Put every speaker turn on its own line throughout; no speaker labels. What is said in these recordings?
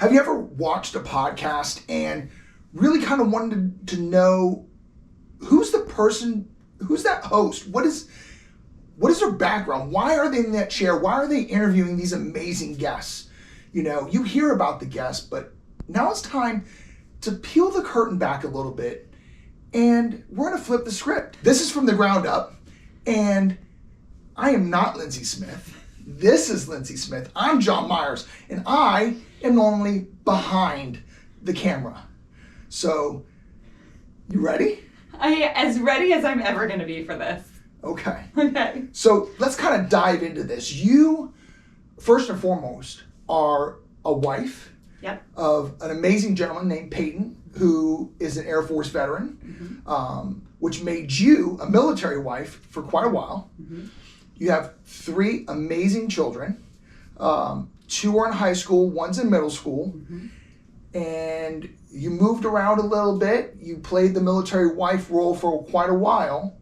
Have you ever watched a podcast and really kind of wanted to know who's the person, who's that host? What is their background? Why are they in that chair? Why are they interviewing these amazing guests? You know, you hear about the guests, but now it's time to peel the curtain back a little bit, and we're going to flip the script. This is From the Ground Up, and I am not Lindsay Smith. This is Lindsay Smith. I'm John Myers, and I am normally behind the camera. So, you ready?
As ready as I'm ever going to be for this.
Okay.
Okay.
So, let's kind of dive into this. You, first and foremost, are a wife of an amazing gentleman named Peyton, who is an Air Force veteran, which made you a military wife for quite a while. You have 3 amazing children. 2 are in high school, 1's in middle school. And you moved around a little bit. You played the military wife role for quite a while.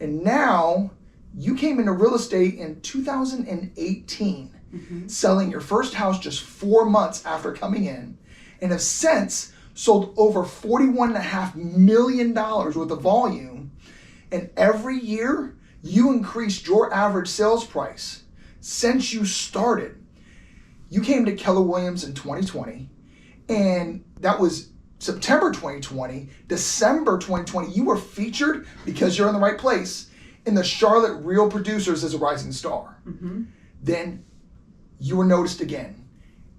And now you came into real estate in 2018, selling your first house just 4 months after coming in, and have since sold over $41.5 million worth of volume. And every year, you increased your average sales price since you started. You came to Keller Williams in 2020, and that was September 2020. December 2020, you were featured, because you're in the right place, in the Charlotte Real Producers as a Rising Star. Then you were noticed again.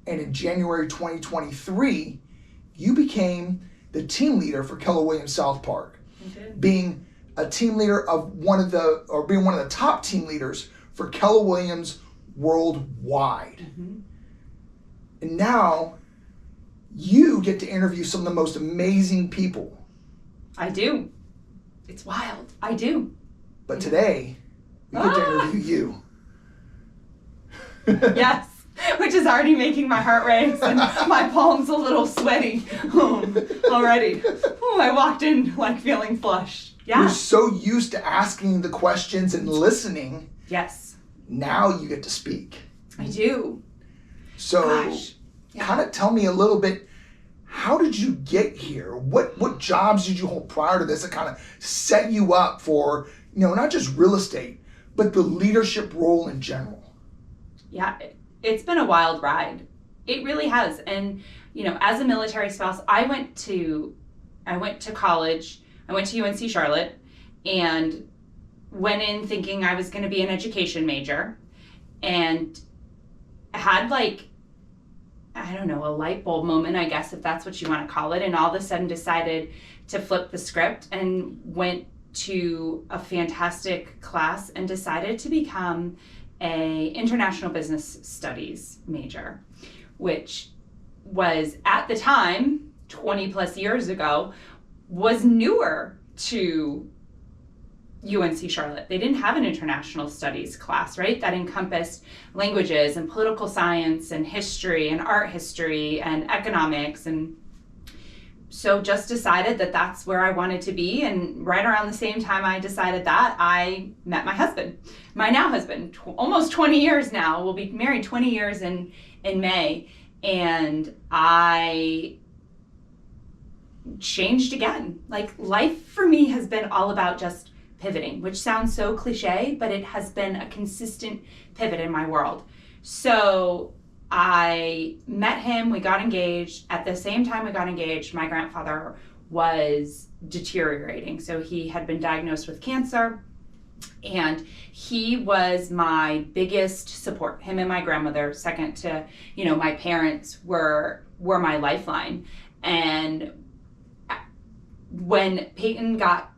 And in January 2023, you became the team leader for Keller Williams South Park, being a team leader of being one of the top team leaders for Keller Williams worldwide. And now you get to interview some of the most amazing people.
I do. It's wild. I do.
But today, we get to interview you.
Yes, which is already making my heart race and my palms a little sweaty already. I walked in like feeling flushed. Yeah.
You're so used to asking the questions and listening.
Yes.
Now you get to speak.
I do.
So, kind of tell me a little bit, how did you get here? What jobs did you hold prior to this that kind of set you up for, not just real estate, but the leadership role in general?
Yeah, it's been a wild ride. It really has. And, as a military spouse, I went to college. I went to UNC Charlotte and went in thinking I was going to be an education major, and had a light bulb moment, I guess, if that's what you want to call it. And all of a sudden decided to flip the script and went to a fantastic class and decided to become a international business studies major, which was at the time, 20 plus years ago, was newer to UNC Charlotte. They didn't have an international studies class, right? That encompassed languages and political science and history and art history and economics. And so just decided that that's where I wanted to be. And right around the same time I decided that, I met my husband, my now husband, almost 20 years now. We'll be married 20 years in May. And I changed again. Like, life for me has been all about just pivoting, which sounds so cliche, but it has been a consistent pivot in my world. So I met him, we got engaged. At the same time we got engaged, my grandfather was deteriorating. So he had been diagnosed with cancer, and he was my biggest support. Him and my grandmother, second to, my parents, were my lifeline. And when Peyton got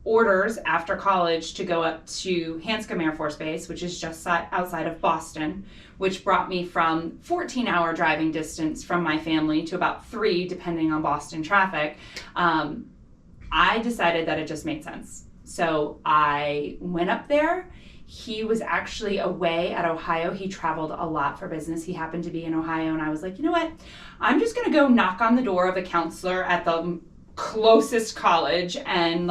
orders after college to go up to Hanscom Air Force Base, which is just outside of Boston, which brought me from 14-hour driving distance from my family to about 3, depending on Boston traffic, I decided that it just made sense. So I went up there. He was actually away at Ohio. He traveled a lot for business. He happened to be in Ohio, and I was like, you know what? I'm just gonna go knock on the door of a counselor at the closest college and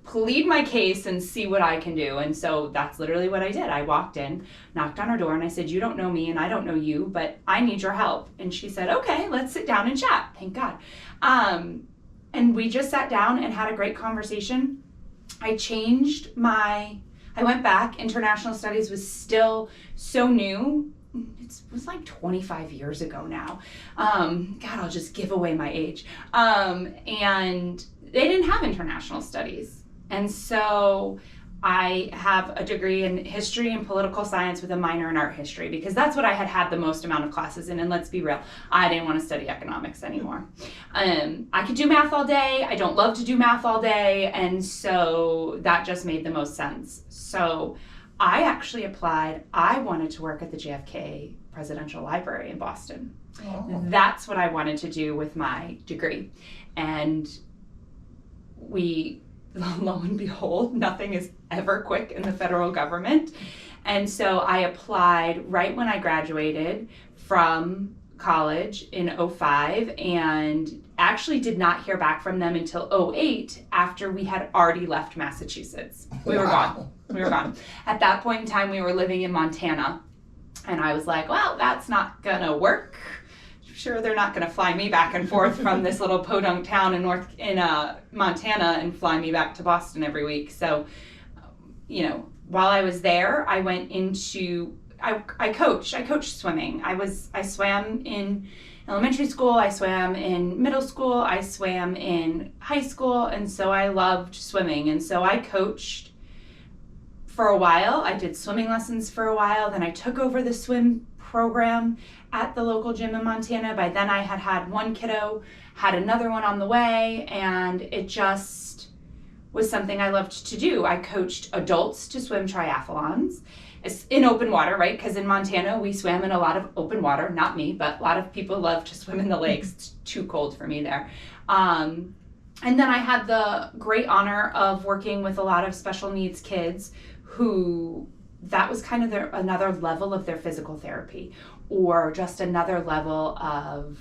plead my case and see what I can do. And so that's literally what I did. I walked in, knocked on her door, and I said, you don't know me and I don't know you, but I need your help. And she said, okay, let's sit down and chat. Thank God. And we just sat down and had a great conversation. I went back. International studies was still so new. It was like 25 years ago now. God, I'll just give away my age. And they didn't have international studies. And so I have a degree in history and political science with a minor in art history, because that's what I had the most amount of classes in. And let's be real, I didn't want to study economics anymore. I could do math all day. I don't love to do math all day. And so that just made the most sense. So I actually applied. I wanted to work at the JFK Presidential Library in Boston. Oh. That's what I wanted to do with my degree. And lo and behold, nothing is ever quick in the federal government. And so I applied right when I graduated from college in 2005, and actually did not hear back from them until 2008, after we had already left Massachusetts. We were gone. At that point in time, we were living in Montana. And I was like, well, that's not gonna work. Sure, they're not going to fly me back and forth from this little podunk town in Montana and fly me back to Boston every week. So, while I was there, I went into I coached swimming. I swam in elementary school, I swam in middle school, I swam in high school, and so I loved swimming. And so I coached for a while. I did swimming lessons for a while. Then I took over the swim program at the local gym in Montana. By then I had one kiddo, had another one on the way, and it just was something I loved to do. I coached adults to swim triathlons in open water, right? Because in Montana we swam in a lot of open water. Not me, but a lot of people love to swim in the lakes. It's too cold for me there. And then I had the great honor of working with a lot of special needs kids who that was kind of another level of their physical therapy, or just another level of,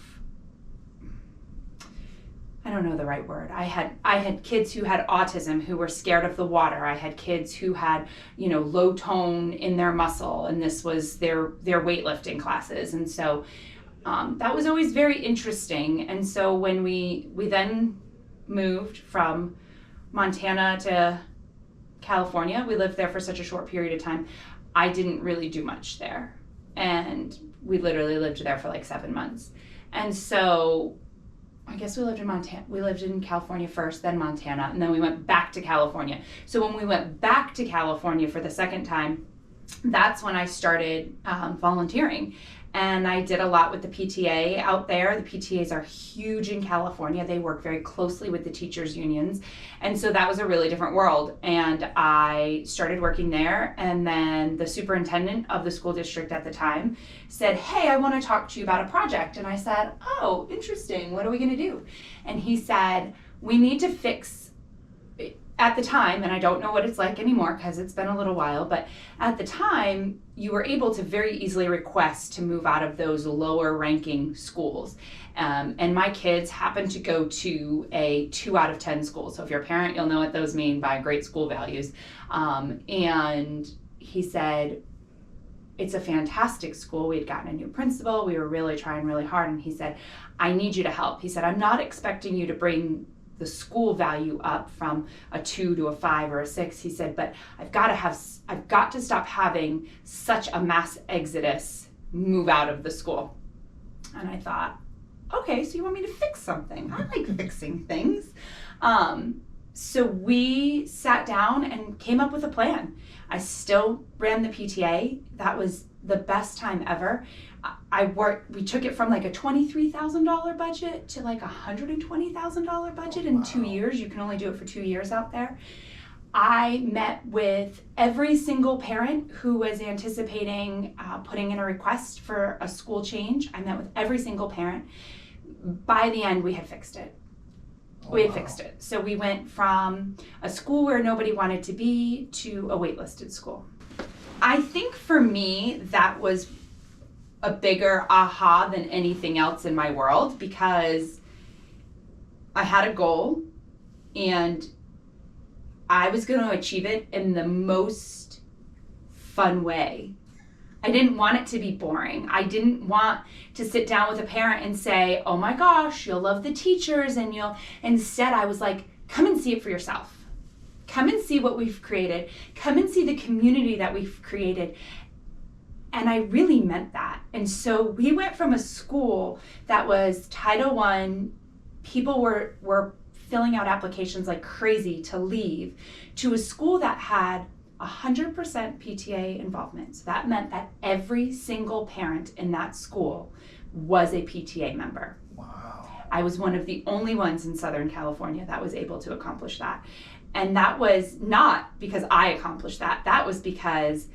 I don't know the right word. I had kids who had autism who were scared of the water. I had kids who had, low tone in their muscle, and this was their weightlifting classes. And so that was always very interesting. And so when we then moved from Montana to California, we lived there for such a short period of time, I didn't really do much there. And we literally lived there for like 7 months. And so I guess we lived in California first, then Montana, and then we went back to California. So when we went back to California for the second time, that's when I started volunteering. And I did a lot with the PTA out there. The PTAs are huge in California. They work very closely with the teachers' unions. And so that was a really different world. And I started working there. And then the superintendent of the school district at the time said, hey, I want to talk to you about a project. And I said, oh, interesting. What are we going to do? And he said, we need to fix, at the time, and I don't know what it's like anymore because it's been a little while, but at the time, you were able to very easily request to move out of those lower ranking schools. And my kids happened to go to a 2 out of 10 school. So if you're a parent, you'll know what those mean by great school values. And he said, it's a fantastic school. We had gotten a new principal. We were really trying really hard. And he said, I need you to help. He said, I'm not expecting you to bring the school value up from a 2 to a 5 or a 6. He said, but I've got to stop having such a mass exodus move out of the school. And I thought, okay, so you want me to fix something? I like fixing things. So we sat down and came up with a plan. I still ran the PTA. That was the best time ever. We took it from like a $23,000 budget to like a $120,000 budget in 2 years. You can only do it for 2 years out there. I met with every single parent who was anticipating putting in a request for a school change. I met with every single parent. By the end, we had fixed it. We had fixed it. So we went from a school where nobody wanted to be to a waitlisted school. I think for me, that was a bigger aha than anything else in my world, because I had a goal and I was going to achieve it in the most fun way. I didn't want it to be boring. I didn't want to sit down with a parent and say, oh my gosh, you'll love the teachers and instead I was like, come and see it for yourself. Come and see what we've created. Come and see the community that we've created. And I really meant that. And so we went from a school that was Title I, people were filling out applications like crazy to leave, to a school that had 100% PTA involvement. So that meant that every single parent in that school was a PTA member.
Wow.
I was one of the only ones in Southern California that was able to accomplish that. And that was not because I accomplished that. That was because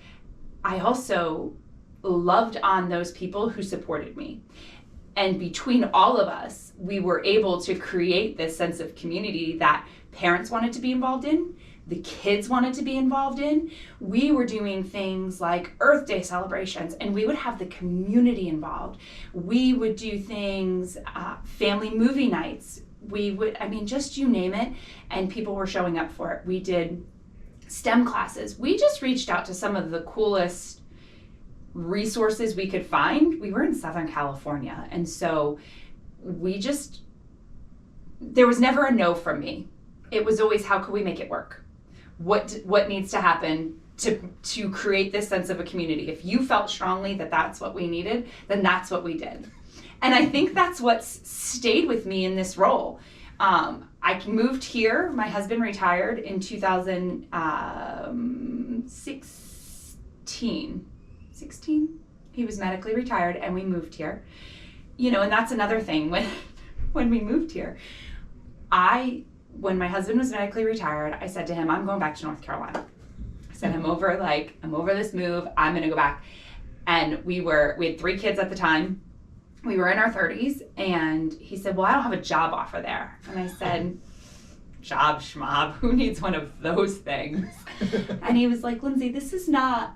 I also loved on those people who supported me. And between all of us, we were able to create this sense of community that parents wanted to be involved in, the kids wanted to be involved in. We were doing things like Earth Day celebrations, and we would have the community involved. We would do things, family movie nights. We would, just you name it, and people were showing up for it. We did STEM classes. We just reached out to some of the coolest resources we could find. We were in Southern California, and so there was never a no from me. It was always, how could we make it work? What needs to happen to create this sense of a community? If you felt strongly that that's what we needed, then that's what we did. And I think that's what's stayed with me in this role. I moved here. My husband retired in 2016. He was medically retired, and we moved here. And that's another thing. When we moved here, when my husband was medically retired, I said to him, I'm going back to North Carolina. I said, I'm over this move. I'm going to go back. And we had 3 kids at the time. We were in our 30s, and he said, well, I don't have a job offer there. And I said, job schmob, who needs one of those things? And he was like, Lindsay, this is not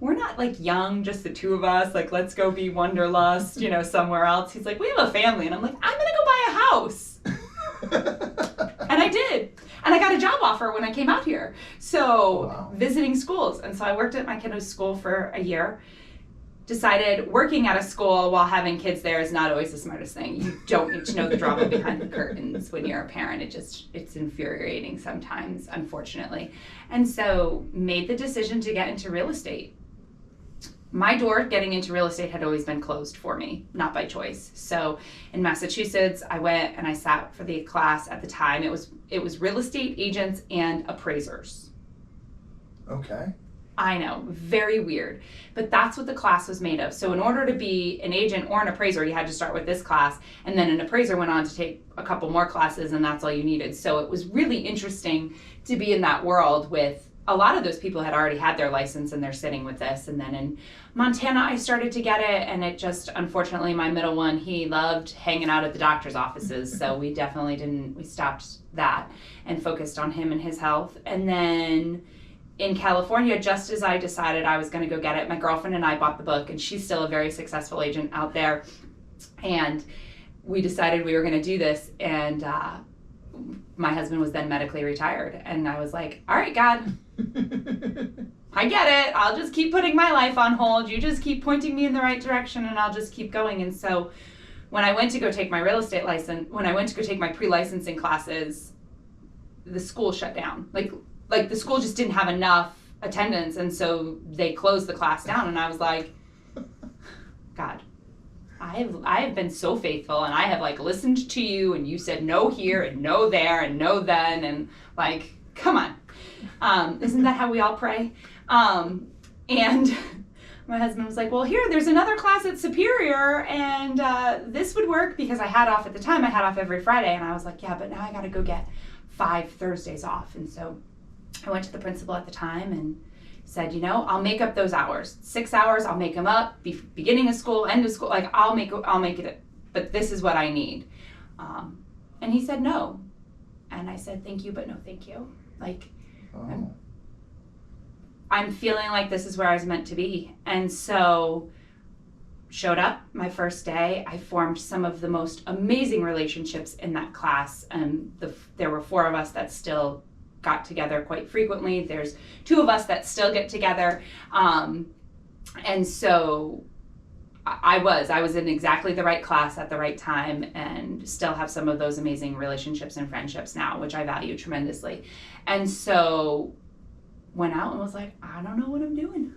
we're not young, just the 2 of us, let's go be wanderlust, somewhere else. He's like, we have a family. And I'm like, I'm going to go buy a house. And I did. And I got a job offer when I came out here. So wow. Visiting schools. And so I worked at my kiddo's school for a year. Decided working at a school while having kids there is not always the smartest thing. You don't need to know the drama behind the curtains when you're a parent. It's infuriating sometimes, unfortunately. And so made the decision to get into real estate. My door getting into real estate had always been closed for me, not by choice. So in Massachusetts, I went and I sat for the class at the time. It was real estate agents and appraisers.
Okay.
I know, very weird. But that's what the class was made of. So in order to be an agent or an appraiser, you had to start with this class. And then an appraiser went on to take a couple more classes, and that's all you needed. So it was really interesting to be in that world with a lot of those people had already had their license and they're sitting with this. And then in Montana, I started to get it, and it just, unfortunately, my middle one, he loved hanging out at the doctor's offices. So we stopped that and focused on him and his health. And then in California, just as I decided I was going to go get it, my girlfriend and I bought the book, and she's still a very successful agent out there. And we decided we were going to do this. And my husband was then medically retired. And I was like, all right, God, I get it. I'll just keep putting my life on hold. You just keep pointing me in the right direction, and I'll just keep going. And so when I went to go take my real estate license, when I went to go take my pre-licensing classes, the school shut down. Like the school just didn't have enough attendance, and so they closed the class down. And I was like, God, I have been so faithful, and I have listened to you, and you said no here and no there and no then, and come on. Isn't that how we all pray? And my husband was like, well, there's another class at Superior, and this would work, because I had off at the time. I had off every Friday, and I was like, yeah, but now I got to go get 5 Thursdays off. And so I went to the principal at the time and said, I'll make up those hours. 6 hours, I'll make them up. Beginning of school, end of school, I'll make it. But this is what I need. And he said no. And I said, thank you, but no thank you. I'm feeling like this is where I was meant to be. And so showed up my first day. I formed some of the most amazing relationships in that class. And there were 4 of us that still got together quite frequently. There's 2 of us that still get together. And so I was in exactly the right class at the right time, and still have some of those amazing relationships and friendships now, which I value tremendously. And so went out and was like, I don't know what I'm doing.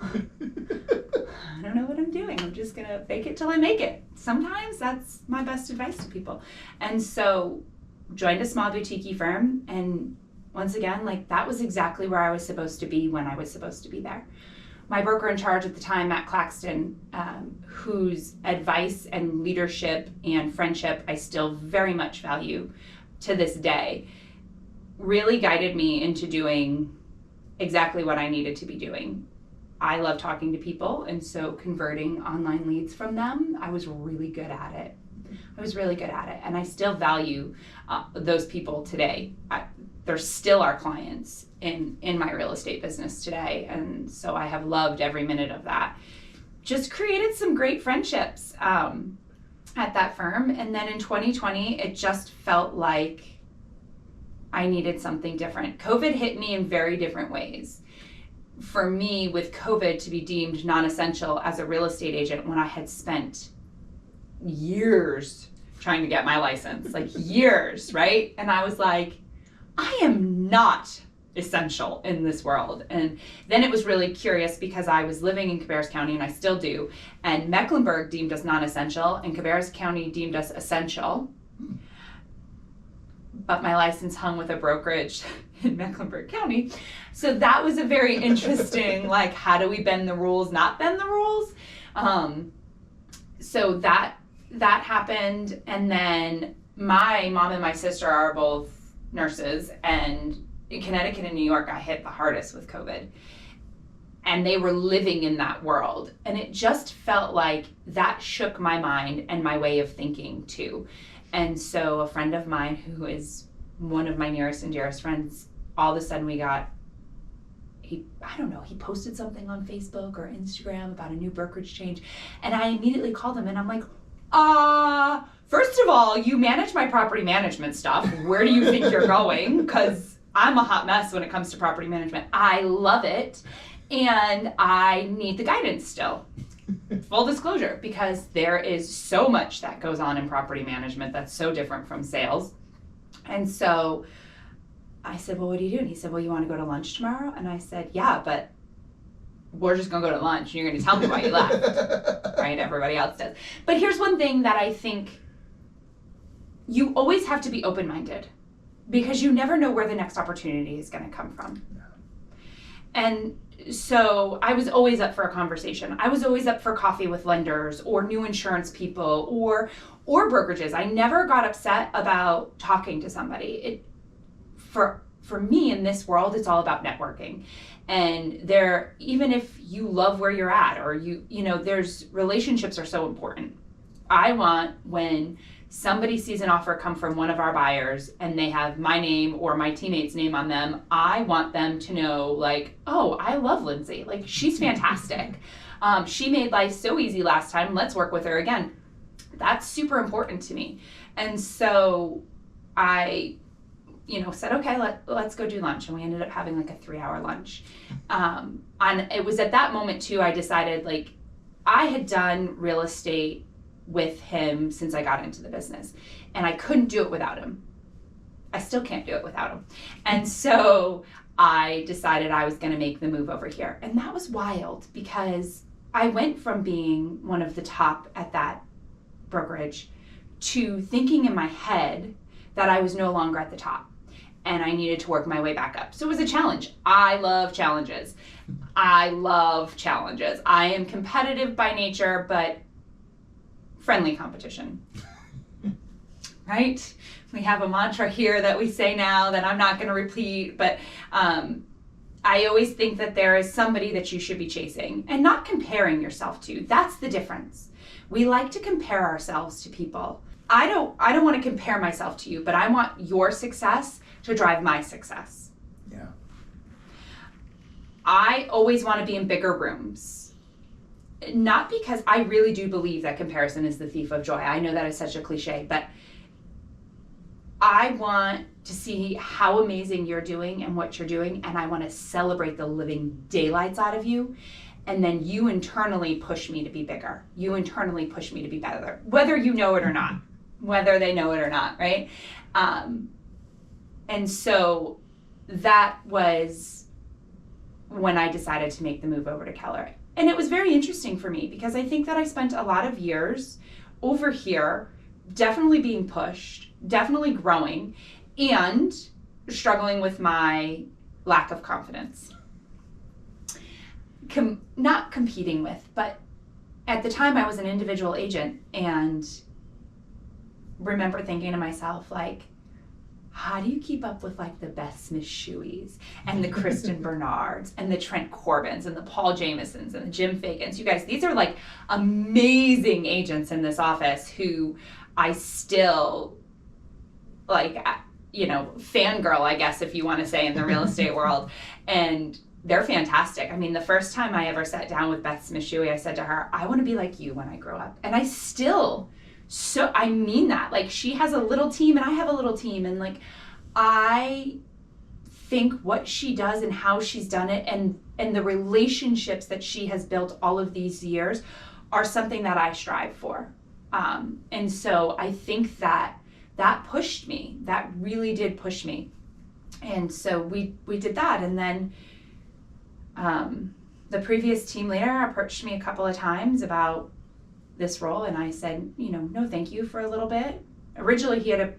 I don't know what I'm doing. I'm just going to fake it till I make it. Sometimes that's my best advice to people. And so joined a small boutique firm, and once again, like, that was exactly where I was supposed to be when I was supposed to be there. My broker in charge at the time, Matt Claxton, whose advice and leadership and friendship I still very much value to this day, really guided me into doing exactly what I needed to be doing. I love talking to people, and so converting online leads from them, I was really good at it. And I still value those people today. They're still our clients in my real estate business today, and so I have loved every minute of that. Just created some great friendships at that firm, and then in 2020, it just felt like I needed something different. COVID hit me in very different ways. For me, with COVID, to be deemed non-essential as a real estate agent when I had spent years trying to get my license, like years, right? And I was like, I am not essential in this world. And then it was really curious because I was living in Cabarrus County, and I still do, and Mecklenburg deemed us non-essential and Cabarrus County deemed us essential. But my license hung with a brokerage in Mecklenburg County. So that was a very interesting, like, how do we bend the rules, not bend the rules? So that happened. And then my mom and my sister are both nurses, and in Connecticut and New York, I hit the hardest with COVID. And they were living in that world. And it just felt like that shook my mind and my way of thinking too. And so a friend of mine who is one of my nearest and dearest friends, all of a sudden he posted something on Facebook or Instagram about a new brokerage change. And I immediately called him, and I'm like, first of all, you manage my property management stuff. Where do you think you're going? Because I'm a hot mess when it comes to property management. I love it, and I need the guidance still. Full disclosure, because there is so much that goes on in property management that's so different from sales. And so I said, well, what do you do? And he said, well, you want to go to lunch tomorrow? And I said, yeah, but we're just going to go to lunch, and you're going to tell me why you left. Right? Everybody else does. But here's one thing that I think you always have to be open-minded, because you never know where the next opportunity is going to come from. And so I was always up for a conversation. I was always up for coffee with lenders or new insurance people or brokerages. I never got upset about talking to somebody. For me in this world, it's all about networking. And even if you love where you're at, or there's relationships are so important. I want, when somebody sees an offer come from one of our buyers and they have my name or my teammate's name on them, I want them to know, like, oh, I love Lindsay. Like, she's fantastic. She made life so easy last time. Let's work with her again. That's super important to me. And so I, said, okay, let's go do lunch. And we ended up having like a 3-hour lunch. And it was at that moment too, I decided, like, I had done real estate with him since I got into the business, and I couldn't do it without him. I still can't do it without him. And so I decided I was going to make the move over here. And that was wild, because I went from being one of the top at that brokerage to thinking in my head that I was no longer at the top and I needed to work my way back up. So it was a challenge. I love challenges. I am competitive by nature, but friendly competition, right? We have a mantra here that we say now that I'm not going to repeat, but I always think that there is somebody that you should be chasing and not comparing yourself to. That's the difference. We like to compare ourselves to people. I don't want to compare myself to you, but I want your success to drive my success.
Yeah.
I always want to be in bigger rooms. Not because I really do believe that comparison is the thief of joy. I know that is such a cliche, but I want to see how amazing you're doing and what you're doing, and I want to celebrate the living daylights out of you. And then you internally push me to be bigger. You internally push me to be better, whether you know it or not, whether they know it or not, right? And so that was when I decided to make the move over to Keller. And it was very interesting for me because I think that I spent a lot of years over here definitely being pushed, definitely growing, and struggling with my lack of confidence. Not competing with, but at the time I was an individual agent, and remember thinking to myself, like, how do you keep up with like the Beth Smith Shueys and the Kristen Bernards and the Trent Corbins and the Paul Jamesons and the Jim Fagans? You guys, these are like amazing agents in this office who I still like, you know, fangirl, I guess, if you want to say, in the real estate world. And they're fantastic. I mean, the first time I ever sat down with Beth Smith Shuey, I said to her, I want to be like you when I grow up. And I still, I mean that. Like, she has a little team and I have a little team. And like, I think what she does and how she's done it and the relationships that she has built all of these years are something that I strive for. And so I think that pushed me. That really did push me. And so we did that. And then the previous team leader approached me a couple of times about this role, and I said, you know, no thank you for a little bit. Originally he had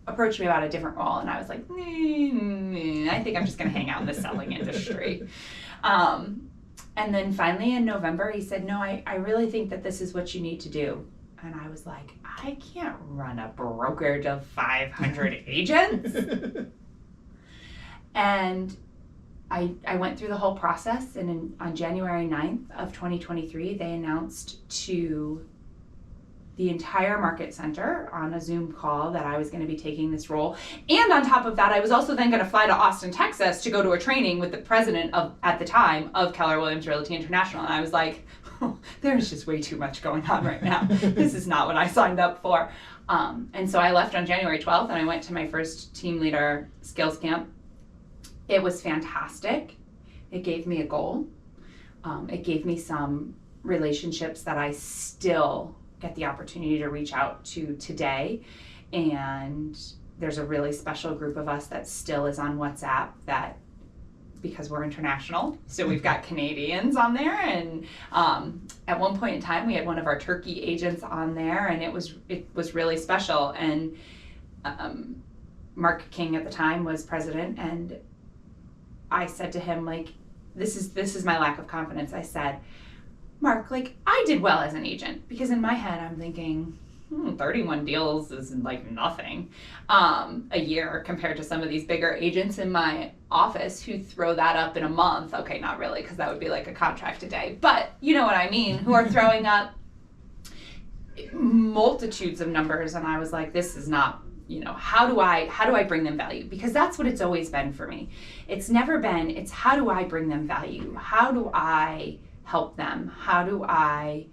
approached me about a different role, and I was like, I think I'm just going to hang out in the selling industry. And then finally in November he said, no, I really think that this is what you need to do. And I was like, I can't run a brokerage of 500 agents. And I went through the whole process, and on January 9th of 2023, they announced to the entire market center on a Zoom call that I was going to be taking this role. And on top of that, I was also then going to fly to Austin, Texas to go to a training with the president of, at the time, of Keller Williams Realty International. And I was like, oh, there's just way too much going on right now. This is not what I signed up for. And so I left on January 12th and I went to my first team leader skills camp. It was fantastic. It gave me a goal. It gave me some relationships that I still get the opportunity to reach out to today. And there's a really special group of us that still is on WhatsApp, that because we're international, so we've got Canadians on there. And at one point in time, we had one of our Turkey agents on there, and it was really special. And Mark King at the time was president, and I said to him, like, this is my lack of confidence. I said, Mark, like, I did well as an agent, because in my head I'm thinking 31 deals is like nothing a year compared to some of these bigger agents in my office who throw that up in a month. Okay, not really, because that would be like a contract a day, but you know what I mean, who are throwing up multitudes of numbers. And I was like, this is not, you know, how do I bring them value? Because that's what it's always been for me. It's never been, it's how do I bring them value? How do I help them? How do I,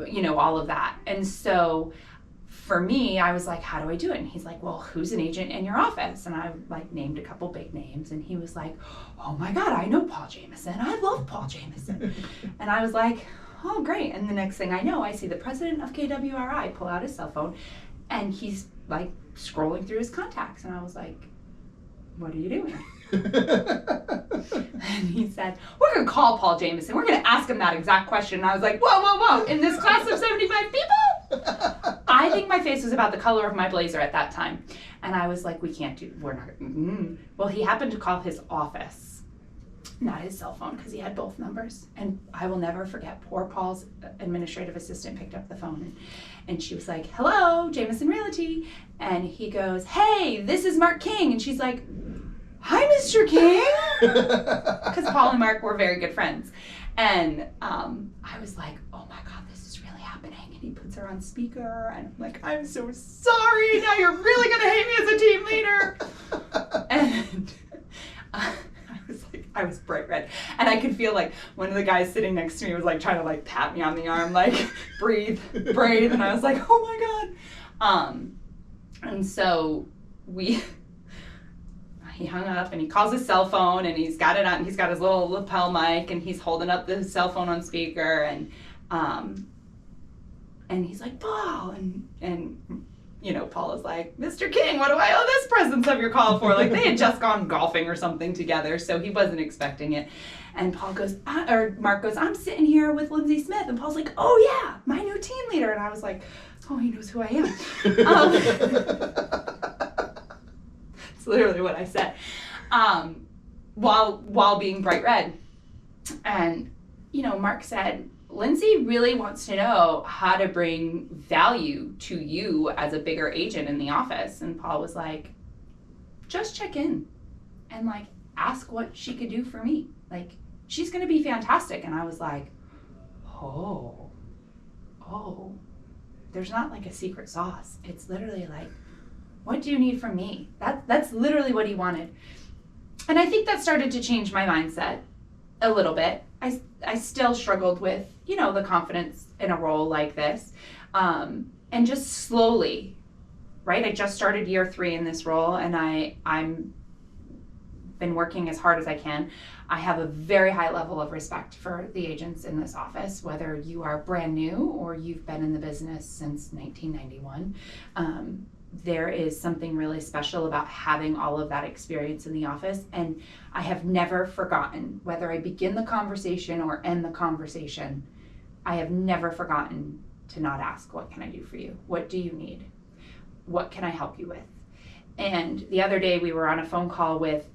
you know, all of that. And so for me, I was like, how do I do it? And he's like, well, who's an agent in your office? And I like named a couple big names, and he was like, oh my God, I know Paul Jameson. I love Paul Jameson. And I was like, oh, great. And the next thing I know, I see the president of KWRI pull out his cell phone, and he's like scrolling through his contacts. And I was like, what are you doing? And he said, we're going to call Paul Jameson. We're going to ask him that exact question. And I was like, whoa. In this class of 75 people? I think my face was about the color of my blazer at that time. And I was like, we're not. Well, he happened to call his office, not his cell phone, because he had both numbers. And I will never forget, poor Paul's administrative assistant picked up the phone, and she was like, hello, Jameson Realty. And he goes, hey, this is Mark King. And she's like, hi, Mr. King. Because Paul and Mark were very good friends. And I was like, oh my God, this is really happening. And he puts her on speaker, and I'm like, I'm so sorry. Now you're really going to hate me as a team leader. And I was bright red. And I could feel like one of the guys sitting next to me was like trying to like pat me on the arm, like breathe. And I was like, oh my God. And so he hung up and he calls his cell phone and he's got it on, he's got his little lapel mic and he's holding up the cell phone on speaker and he's like, Paul, and you know, Paul is like, Mr. King, what do I owe this presence of your call for? Like, they had just gone golfing or something together, so he wasn't expecting it. And Paul goes, or Mark goes, I'm sitting here with Lindsay Smith. And Paul's like, oh yeah, my new team leader. And I was like, oh, he knows who I am. It's literally what I said. While being bright red. And, you know, Mark said, Lindsay really wants to know how to bring value to you as a bigger agent in the office. And Paul was like, just check in and like ask what she could do for me. Like, she's going to be fantastic. And I was like, oh, there's not like a secret sauce. It's literally like, what do you need from me? That's literally what he wanted. And I think that started to change my mindset a little bit. I still struggled with, you know, the confidence in a role like this. And just slowly, right? I just started year 3 in this role and I'm been working as hard as I can. I have a very high level of respect for the agents in this office, whether you are brand new or you've been in the business since 1991. There is something really special about having all of that experience in the office. And I have never forgotten, whether I begin the conversation or end the conversation, I have never forgotten to not ask, what can I do for you? What do you need? What can I help you with? And the other day we were on a phone call with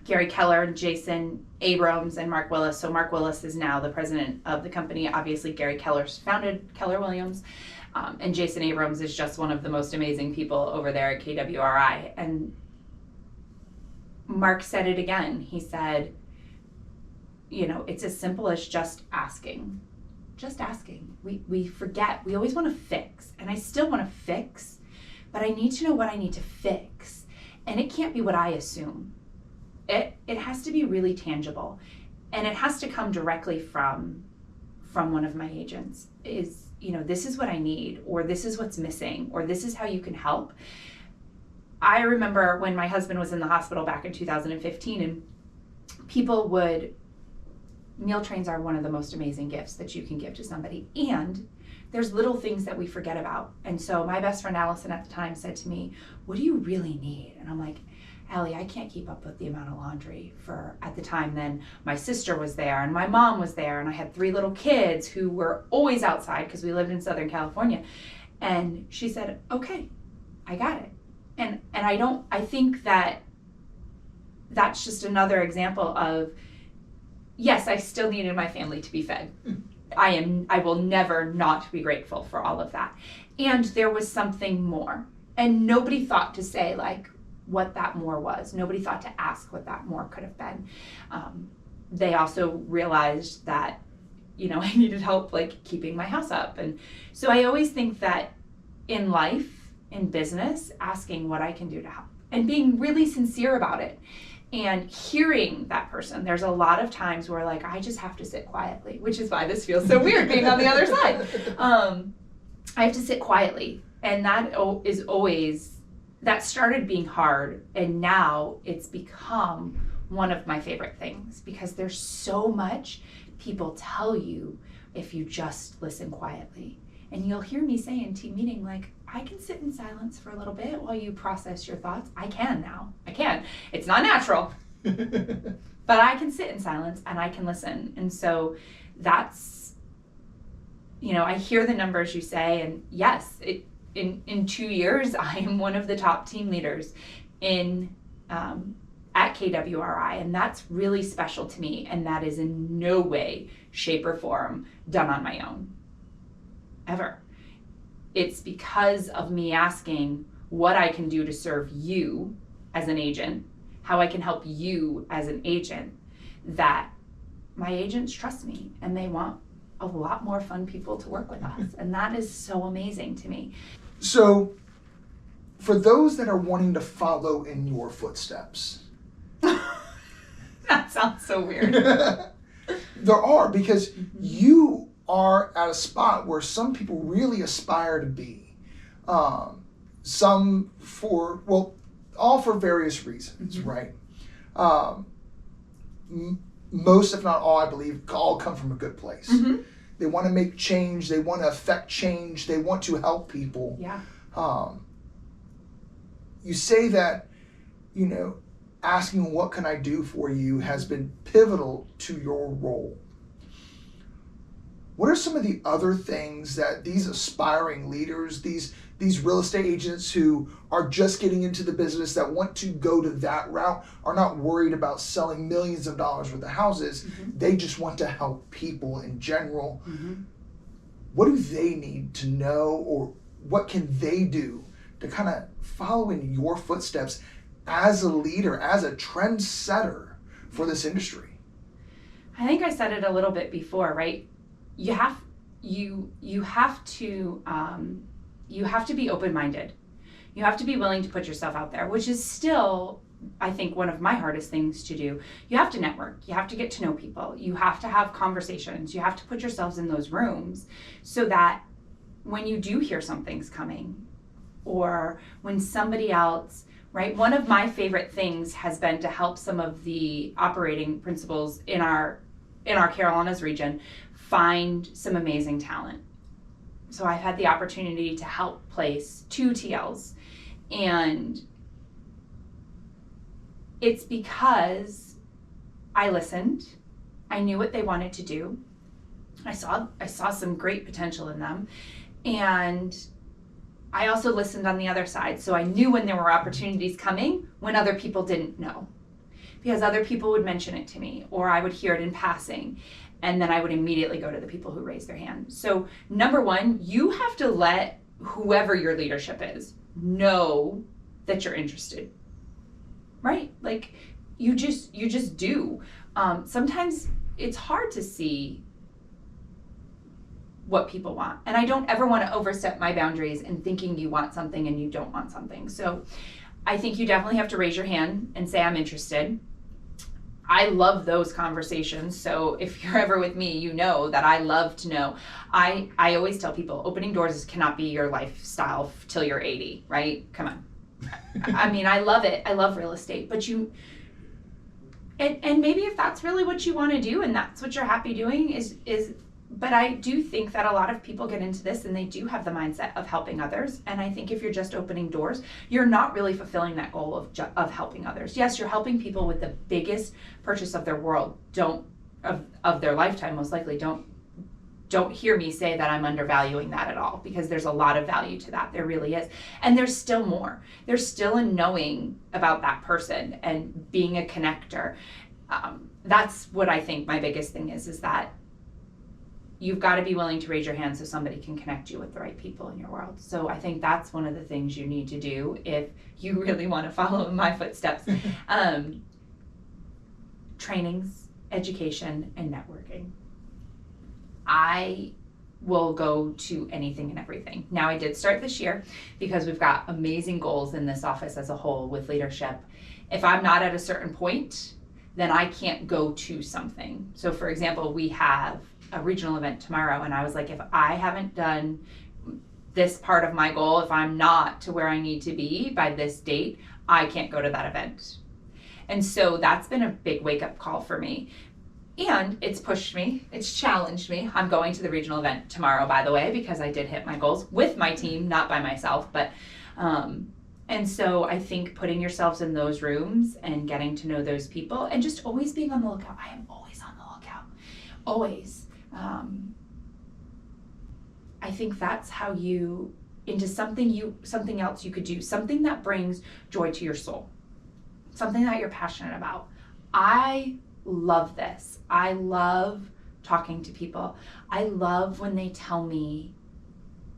Gary Keller, Jason Abrams, and Mark Willis. So Mark Willis is now the president of the company. Obviously, Gary Keller's founded Keller Williams. And Jason Abrams is just one of the most amazing people over there at KWRI. And Mark said it again. He said, you know, it's as simple as just asking. Just asking. We forget. We always want to fix. And I still want to fix, but I need to know what I need to fix. And it can't be what I assume. It has to be really tangible. And it has to come directly from one of my agents. Is, you know, this is what I need, or this is what's missing, or this is how you can help. I remember when my husband was in the hospital back in 2015, and meal trains are one of the most amazing gifts that you can give to somebody. And there's little things that we forget about. And so my best friend Allison at the time said to me, what do you really need? And I'm like, Allie, I can't keep up with the amount of laundry at the time then. My sister was there and my mom was there and I had 3 little kids who were always outside because we lived in Southern California. And she said, okay, I got it. And I think that that's just another example of, yes, I still needed my family to be fed. I will never not be grateful for all of that. And there was something more. And nobody thought to say like, what that more was. Nobody thought to ask what that more could have been. They also realized that, you know, I needed help like keeping my house up. And so I always think that in life, in business, asking what I can do to help and being really sincere about it and hearing that person. There's a lot of times where like, I just have to sit quietly, which is why this feels so weird being on the other side. I have to sit quietly. And that is always, that started being hard, and now it's become one of my favorite things because there's so much people tell you if you just listen quietly. And you'll hear me say in team meeting, like, I can sit in silence for a little bit while you process your thoughts. I can now. I can. It's not natural, but I can sit in silence and I can listen. And so that's, you know, I hear the numbers you say, and yes, in 2 years, I am one of the top team leaders at KWRI, and that's really special to me, and that is in no way, shape, or form done on my own, ever. It's because of me asking what I can do to serve you as an agent, how I can help you as an agent, that my agents trust me, and they want a lot more fun people to work with us, and that is so amazing to me.
So, for those that are wanting to follow in your footsteps.
That sounds so weird.
There are, because you are at a spot where some people really aspire to be. some for, well, all for various reasons, right? Most, if not all, I believe, all come from a good place. They want to make change. They want to affect change. They want to help people.
Yeah.
You say that, asking what can I do for you has been pivotal to your role. What are some of the other things that these aspiring leaders, these real estate agents who are just getting into the business that want to go to that route, are not worried about selling millions of dollars worth of houses? They just want to help people in general. What do they need to know, or what can they do to kind of follow in your footsteps as a leader, as a trendsetter for this industry?
I think I said it a little bit before, right? You have to be open-minded. You have to be willing to put yourself out there, which is still, I think, one of my hardest things to do. You have to network. You have to get to know people. You have to have conversations. You have to put yourselves in those rooms so that when you do hear something's coming, or when somebody else, right? One of my favorite things has been to help some of the operating principals in our Carolinas region find some amazing talent. So I've had the opportunity to help place 2 TLs, and it's because I listened. I knew what they wanted to do. I saw some great potential in them, and I also listened on the other side. So I knew when there were opportunities coming when other people didn't know, because other people would mention it to me, or I would hear it in passing. And then I would immediately go to the people who raised their hand. So number one, you have to let whoever your leadership is know that you're interested, right? Like you just do. Sometimes it's hard to see what people want. And I don't ever want to overstep my boundaries in thinking you want something and you don't want something. So I think you definitely have to raise your hand and say, I'm interested. I love those conversations. So if you're ever with me, you know that I love to know. I always tell people opening doors cannot be your lifestyle till you're 80, right? Come on. I mean, I love it. I love real estate, but and maybe if that's really what you want to do and that's what you're happy doing is, but I do think that a lot of people get into this and they do have the mindset of helping others. And I think if you're just opening doors, you're not really fulfilling that goal of helping others. Yes, you're helping people with the biggest purchase of their world, of their lifetime, most likely. Don't hear me say that I'm undervaluing that at all, because there's a lot of value to that. There really is. And there's still more. There's still a knowing about that person and being a connector. That's what I think my biggest thing is that you've got to be willing to raise your hand so somebody can connect you with the right people in your world. So I think that's one of the things you need to do if you really want to follow in my footsteps. Trainings, education, and networking. I will go to anything and everything. Now, I did start this year because we've got amazing goals in this office as a whole with leadership. If I'm not at a certain point, then I can't go to something. So for example, we have a regional event tomorrow, and I was like, if I haven't done this part of my goal, if I'm not to where I need to be by this date, I can't go to that event. And so that's been a big wake-up call for me. And it's pushed me, it's challenged me. I'm going to the regional event tomorrow, by the way, because I did hit my goals with my team, not by myself. But and so I think putting yourselves in those rooms and getting to know those people and just always being on the lookout. I am always on the lookout, always. I think that's how you into something else you could do, something that brings joy to your soul, something that you're passionate about. I love this. I love talking to people. I love when they tell me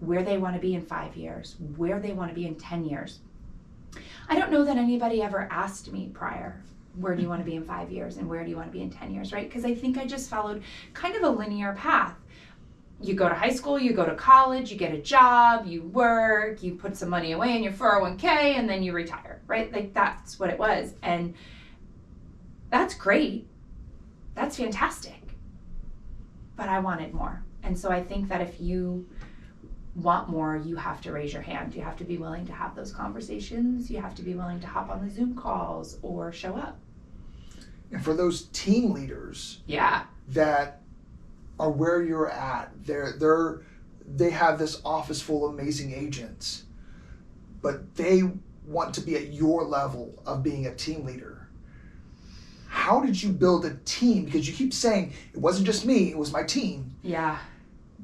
where they want to be in 5 years, where they want to be in 10 years. I don't know that anybody ever asked me prior, where do you want to be in 5 years and where do you want to be in 10 years, right? Because I think I just followed kind of a linear path. You go to high school, you go to college, you get a job, you work, you put some money away in your 401k, and then you retire, right? Like that's what it was. And that's great. That's fantastic. But I wanted more. And so I think that if you want more, you have to raise your hand. You have to be willing to have those conversations. You have to be willing to hop on the Zoom calls or show up.
And for those team leaders that are where you're at, they have this office full of amazing agents, but they want to be at your level of being a team leader. How did you build a team? Because you keep saying, it wasn't just me, it was my team.
Yeah.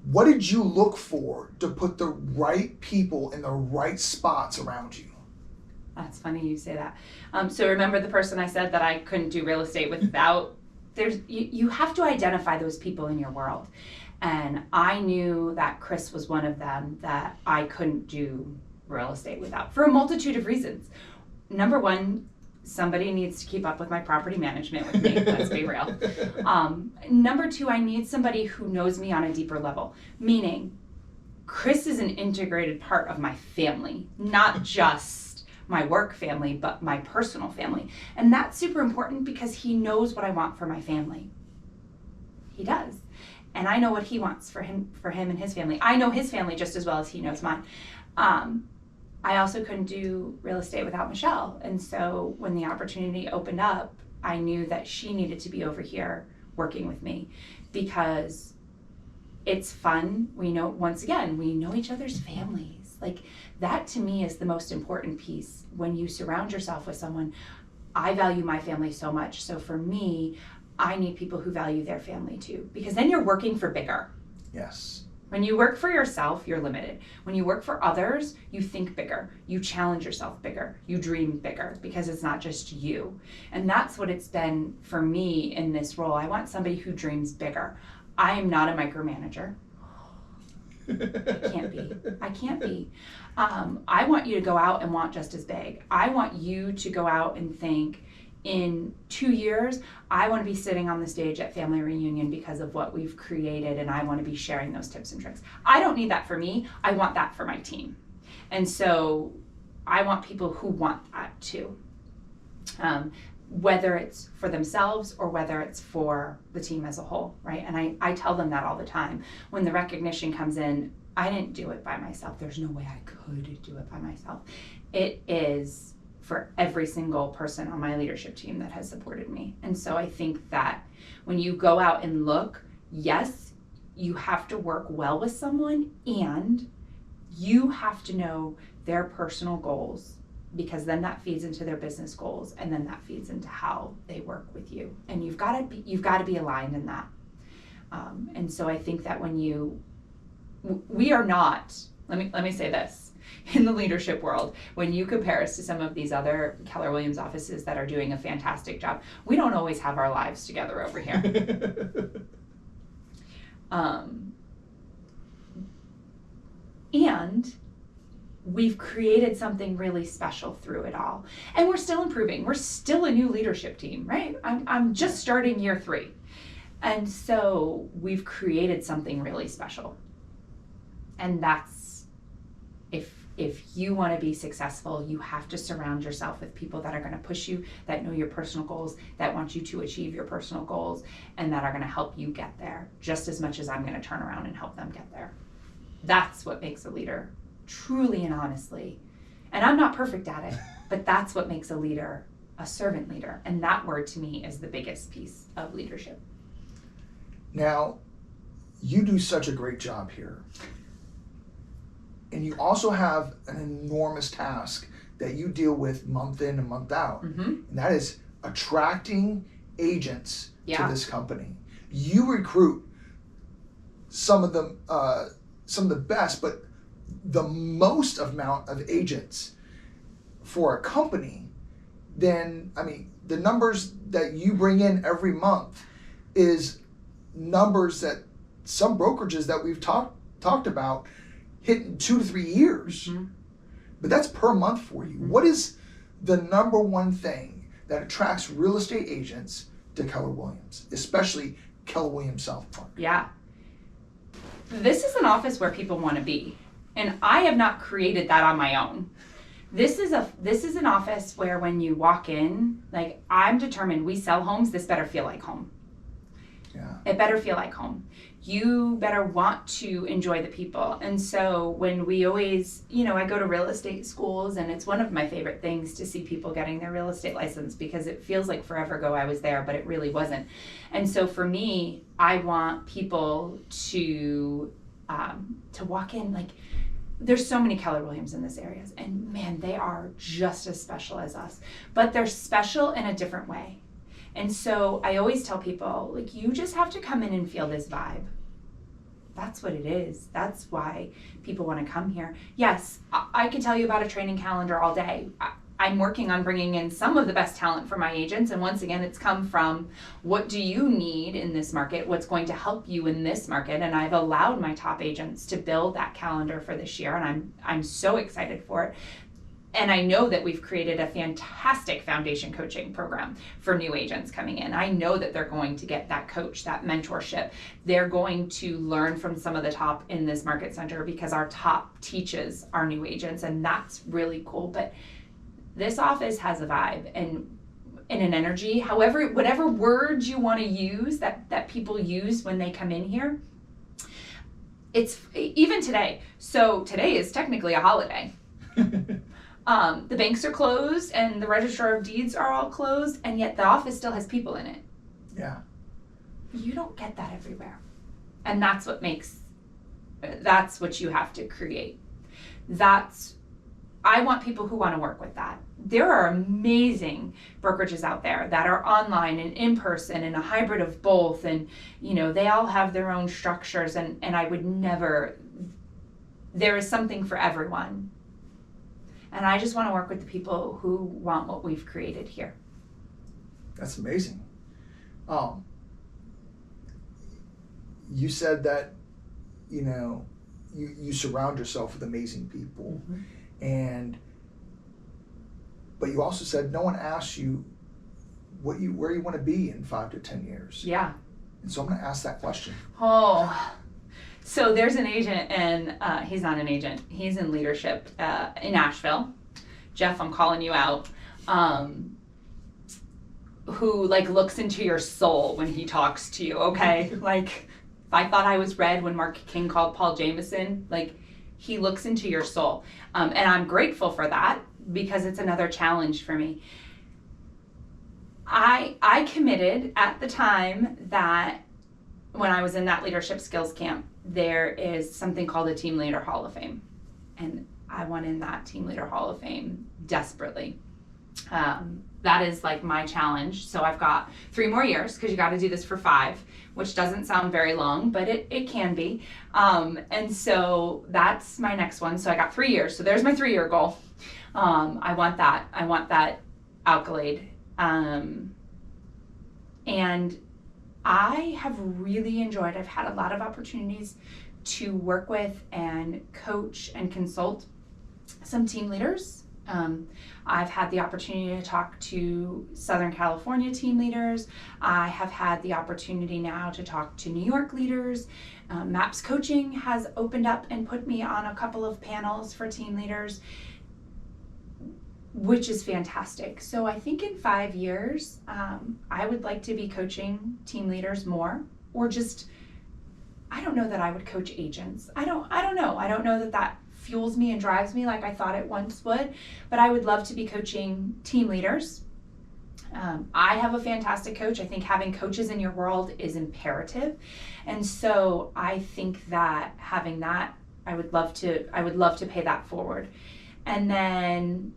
What did you look for to put the right people in the right spots around you?
That's funny you say that. So remember the person I said that I couldn't do real estate without, you have to identify those people in your world. And I knew that Chris was one of them that I couldn't do real estate without for a multitude of reasons. Number one, somebody needs to keep up with my property management with me, let's be real. Number two, I need somebody who knows me on a deeper level, meaning Chris is an integrated part of my family, not just my work family, but my personal family. And that's super important because he knows what I want for my family. He does. And I know what he wants for him and his family. I know his family just as well as he knows mine. I also couldn't do real estate without Michelle. And so when the opportunity opened up, I knew that she needed to be over here working with me because it's fun. We know, once again, we know each other's families. Like that to me is the most important piece. When you surround yourself with someone, I value my family so much. So for me, I need people who value their family too, because then you're working for bigger.
Yes.
When you work for yourself, you're limited. When you work for others, you think bigger. You challenge yourself bigger. You dream bigger because it's not just you. And that's what it's been for me in this role. I want somebody who dreams bigger. I am not a micromanager. I can't be. I want you to go out and want just as big. I want you to go out and think, in 2 years, I want to be sitting on the stage at family reunion because of what we've created, and I want to be sharing those tips and tricks. I don't need that for me. I want that for my team. And so I want people who want that too. Whether it's for themselves or whether it's for the team as a whole, right? And I tell them that all the time. When the recognition comes in, I didn't do it by myself. There's no way I could do it by myself. It is for every single person on my leadership team that has supported me. And so I think that when you go out and look, yes, you have to work well with someone and you have to know their personal goals, because then that feeds into their business goals and then that feeds into how they work with you. And you've got to be aligned in that. And so I think that when we are not, let me say this, in the leadership world, when you compare us to some of these other Keller Williams offices that are doing a fantastic job, we don't always have our lives together over here. And we've created something really special through it all. And we're still improving. We're still a new leadership team, right? I'm just starting year 3. And so we've created something really special. And that's, if you want to be successful, you have to surround yourself with people that are going to push you, that know your personal goals, that want you to achieve your personal goals, and that are going to help you get there just as much as I'm going to turn around and help them get there. That's what makes a leader, truly and honestly. And I'm not perfect at it, but that's what makes a leader a servant leader. And that word to me is the biggest piece of leadership.
Now, you do such a great job here. And you also have an enormous task that you deal with month in and month out. Mm-hmm. And that is attracting agents to this company. You recruit some of the best, but the most amount of agents for a company, then, I mean, the numbers that you bring in every month is numbers that some brokerages that we've talked about hit in 2 to 3 years. Mm-hmm. But that's per month for you. Mm-hmm. What is the number one thing that attracts real estate agents to Keller Williams, especially Keller Williams South Park?
Yeah. This is an office where people want to be. And I have not created that on my own. This is an office where when you walk in, like, I'm determined we sell homes, this better feel like home. Yeah. It better feel like home. you better want to enjoy the people. And so when we always, I go to real estate schools, and it's one of my favorite things to see people getting their real estate license, because it feels like forever ago I was there, but it really wasn't. And so for me, I want people to walk in, like, there's so many Keller Williams in this area, and man, they are just as special as us, but they're special in a different way. And so I always tell people, like, you just have to come in and feel this vibe. That's what it is. That's why people want to come here. Yes, I can tell you about a training calendar all day. I'm working on bringing in some of the best talent for my agents. And once again, it's come from, what do you need in this market? What's going to help you in this market? And I've allowed my top agents to build that calendar for this year. And I'm so excited for it. And I know that we've created a fantastic foundation coaching program for new agents coming in. I know that they're going to get that coach, that mentorship. They're going to learn from some of the top in this market center, because our top teaches our new agents, and that's really cool. But this office has a vibe and an energy, whatever words you want to use that people use when they come in here. It's even today. So today is technically a holiday. The banks are closed and the registrar of deeds are all closed, and yet the office still has people in it.
Yeah.
You don't get that everywhere. And that's what you have to create. I want people who want to work with that. There are amazing brokerages out there that are online and in person and a hybrid of both. And, they all have their own structures, and I would never, there is something for everyone. And I just want to work with the people who want what we've created here.
That's amazing. You said that, you surround yourself with amazing people. Mm-hmm. But you also said no one asks you where you want to be in 5 to 10 years.
Yeah.
And so I'm going to ask that question.
So there's an agent, and he's not an agent. He's in leadership in Nashville. Jeff, I'm calling you out. Who looks into your soul when he talks to you, okay? If I thought I was red when Mark King called Paul Jameson, he looks into your soul. And I'm grateful for that, because it's another challenge for me. I committed at the time that when I was in that leadership skills camp, there is something called the Team Leader Hall of Fame. And I want in that Team Leader Hall of Fame desperately. That is my challenge. So I've got 3 more years, because you got to do this for 5, which doesn't sound very long, but it can be. And so that's my next one. So I got 3 years. So there's my 3-year goal. I want that accolade. And I have really enjoyed, I've had a lot of opportunities to work with and coach and consult some team leaders. I've had the opportunity to talk to Southern California team leaders. I have had the opportunity now to talk to New York leaders. MAPS Coaching has opened up and put me on a couple of panels for team leaders, which is fantastic. So I think in 5 years, I would like to be coaching team leaders more, or just, I don't know that I would coach agents. I don't know. I don't know that fuels me and drives me like I thought it once would, but I would love to be coaching team leaders. I have a fantastic coach. I think having coaches in your world is imperative. And so I think that having that, I would love to pay that forward. And then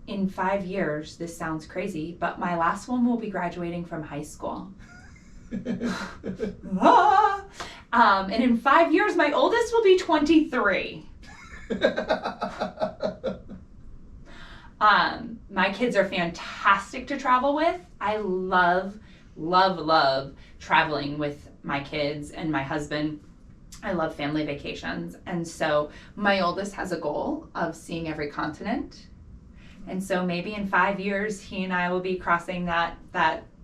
in 5 years, this sounds crazy, but my last one will be graduating from high school. And in 5 years, my oldest will be 23. My kids are fantastic to travel with. I love traveling with my kids and my husband. I love family vacations. And so my oldest has a goal of seeing every continent. And so maybe in 5 years, he and I will be crossing that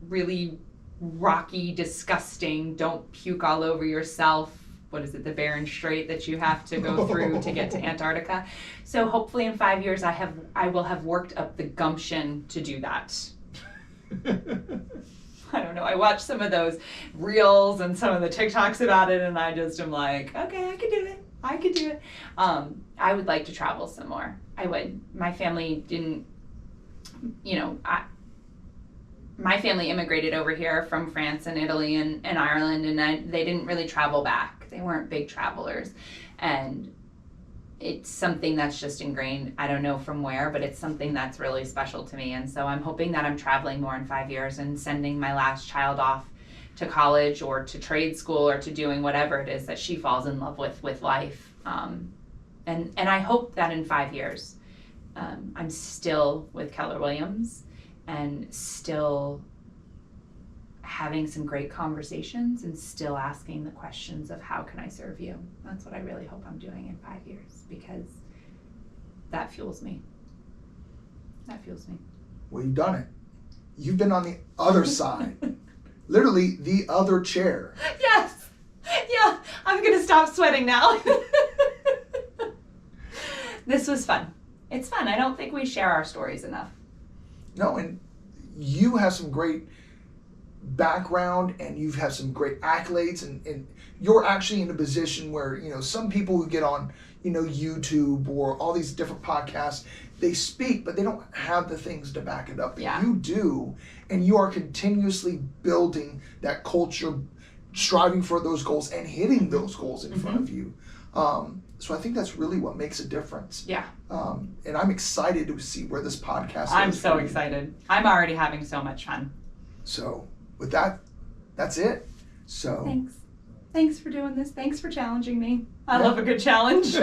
really rocky, disgusting, don't puke all over yourself, what is it, the Bering Strait that you have to go through to get to Antarctica. So hopefully in 5 years I will have worked up the gumption to do that. I don't know, I watch some of those reels and some of the TikToks about it, and I just am like, okay, I could do it. I would like to travel some more. I would. My family didn't, my family immigrated over here from France and Italy and Ireland, and they didn't really travel back. They weren't big travelers. And it's something that's just ingrained, I don't know from where, but it's something that's really special to me. And so I'm hoping that I'm traveling more in 5 years and sending my last child off to college or to trade school or to doing whatever it is that she falls in love with life. And I hope that in 5 years, I'm still with Keller Williams and still having some great conversations and still asking the questions of how can I serve you? That's what I really hope I'm doing in 5 years, because that fuels me.
Well, you've done it. You've been on the other side. Literally the other chair.
Yes. Yeah, I'm going to stop sweating now. This was fun. It's fun. I don't think we share our stories enough.
No, and you have some great background and you've had some great accolades, and you're actually in a position where, some people who get on, YouTube or all these different podcasts, they speak, but they don't have the things to back it up.
Yeah.
You do, and you are continuously building that culture, striving for those goals and hitting those goals in front of you. So I think that's really what makes a difference.
Yeah.
And I'm excited to see where this podcast goes.
I'm so excited. I'm already having so much fun.
So with that, that's it. So
Thanks for doing this. Thanks for challenging me. I love a good challenge.